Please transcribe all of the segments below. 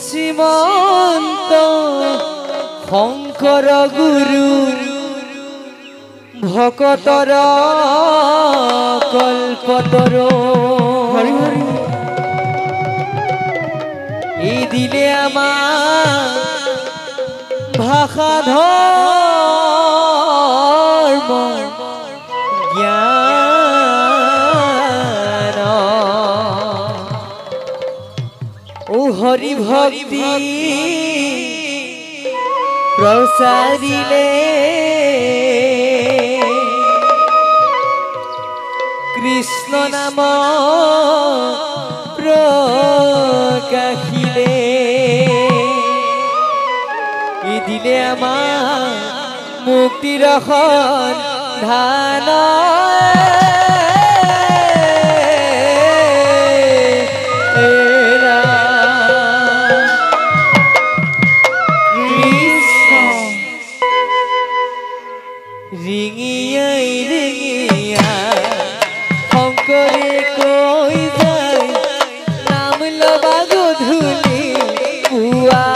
শ্ৰীমন্ত শংকৰ গুৰু ভকতৰ কল্পতৰ হরি হরি এই দিলে আমার ভাষা ধর্ম জ্ঞান ও হরি ভক্তি প্রসারিলে কৃষ্ণ নাম প্রকাশিলে ই দিলে আমার মুক্তির সন্ধান রিঙিয়াই রিঙিয়া শংকরে কই যায় নাম লবা গধূলি পুয়া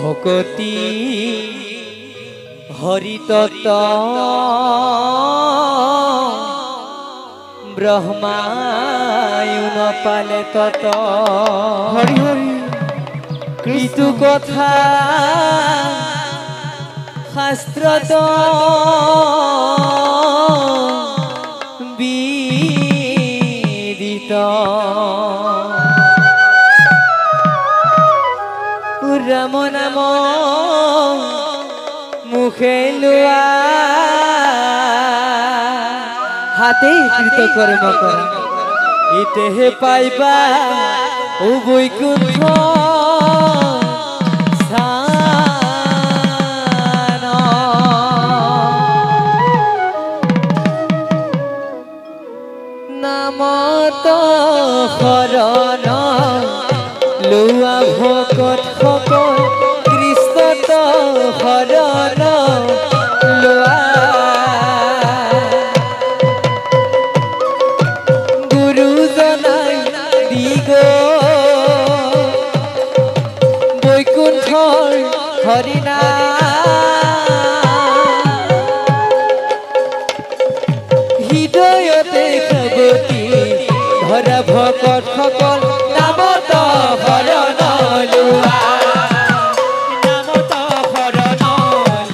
ভকতি হরিতত্ত্ব ব্রহ্মায়ুন পালে তত হরি হরি কৃতু কথা শাস্ত্রত বিদিত রাম নাম মুখে লোয়া হাতে কৃতকর্ম করা ইতেহে পাইবা ও বৈকুণ্ঠ স্থান। নামত শৰণ লোৱা ভকত সকল কৃষ্ণত শৰণ লোৱা গুৰুজনাই দিগ বৈকুণ্ঠৰ হৰিনাম হৃদয়তে খাবতি ধৰা ভকত সকল নামত শৰণ লোৱা নামত শৰণ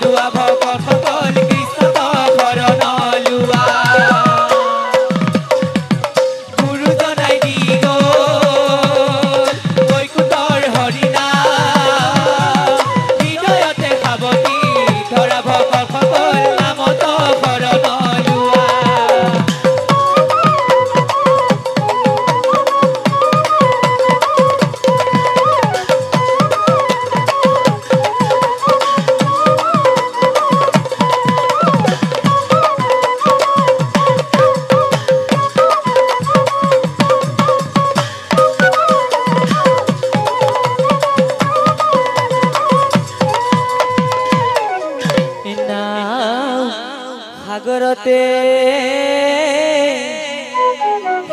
লোৱা ভকত সকল কৃষ্ণত শৰণ লোৱা গুৰুজনাই দিগ বৈকুণ্ঠৰ হৰিনাম হৃদয়তে খাবতি ধৰা ভকত সকল নামত শৰণ লোৱা। সাগৰতে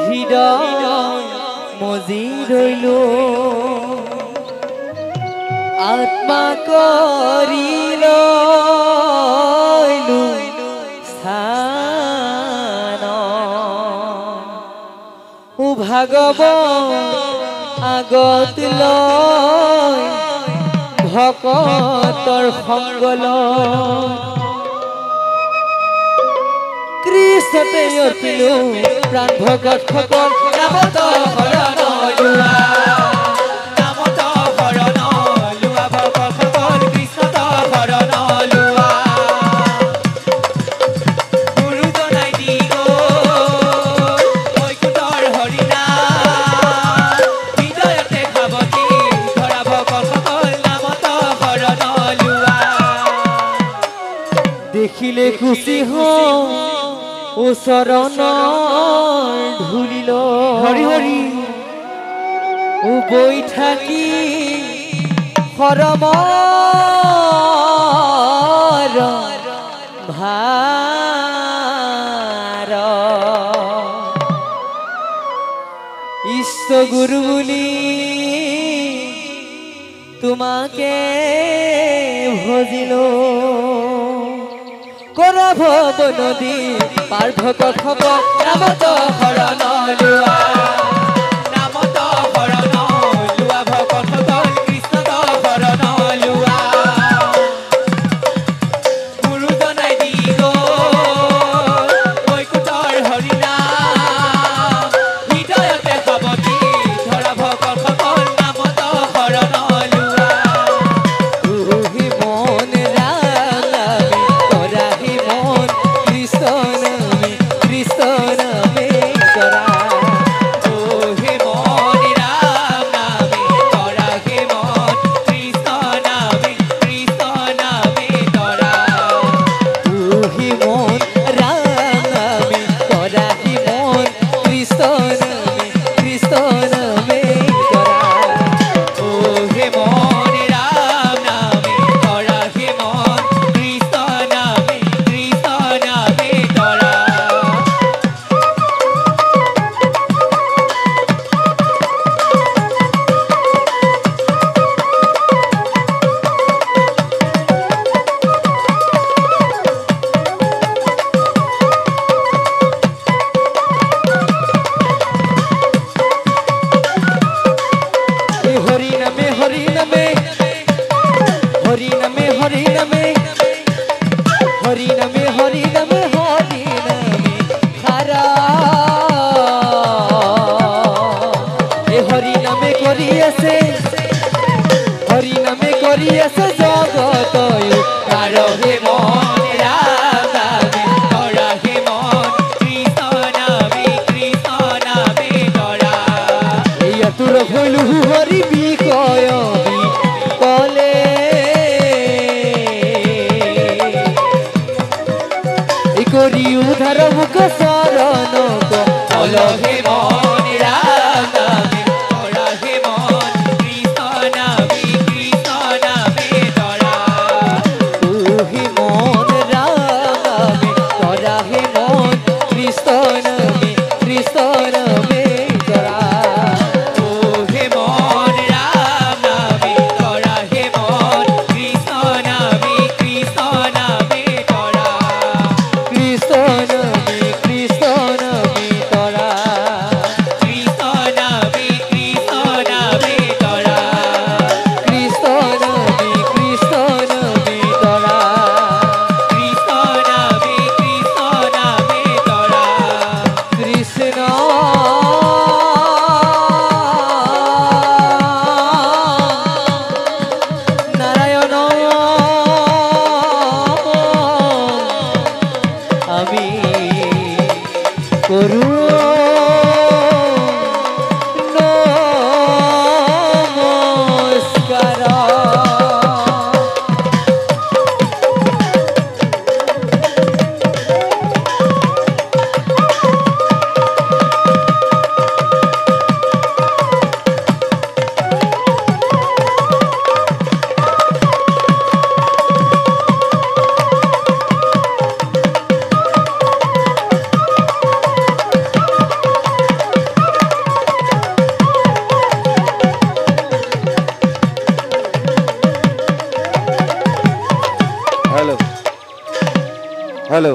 হৃদয় মজি ৰৈলো আত্মা কৰিলো স্থান ও ভাগৱ আগত লৈ ভকতৰ সংগ লৈ কৃষ্ণতে অৰ্পিলো প্ৰাণ ভকত সকল নামত শৰণ লোৱা নামত শৰণ লোৱা ভকত সকল কৃষ্ণত শৰণ লোৱা গুৰুজনাই দিগ বৈকুণ্ঠৰ হৰিনাম হৃদয়তে খাবতি ধৰা ভকত সকল নামত শৰণ লোৱা দেখিলে খুচি হওঁ ও শৰণ ধুলিল হৰি হৰি ও বৈ থাকি শৰমৰ ভাৰ ইষ্ট গুৰু বুলি তোমাকে ভজিলো কৰা ভৱ নদী পাৰ ভকত সকল নামত শৰণ লোৱা নামত শৰণ লোৱা ভকত সকল কৃষ্ণত শৰণ লোৱা গুৰুজনাই দিগ বৈকুণ্ঠৰ হৰিনাম হৃদয়তে খাবতি ধৰা ভকত সকল নামত শৰণ লোৱা মন ৰাম কৰাহি মন কৃষ্ণ নামে কৰা আছে জগত কারো হে মন রাম নামে ধরা হে মন কৃষ্ণ নামে ধরা এইয়া তোর ভুলু হরি বিকয় কলে করি উধার মুখ শরণ চলো হে মন রাম নামে ধরা হে মন কৃষ্ণ নামে ধরা তুহি মন রামে তরা হে মন কৃষ্ণ নামে তরা ও হে মন রাম নামে ধরা হে মন কৃষ্ণ নামে ধরা কৃষ্ণ নামে তরা কৃষ্ণ নামে ধরা কৃষ্ণ নামে তরা কৃষ্ণ নামে ধরা কৃষ্ণ নারায়ণ আমি করু নমস্কার হ্যালো হ্যালো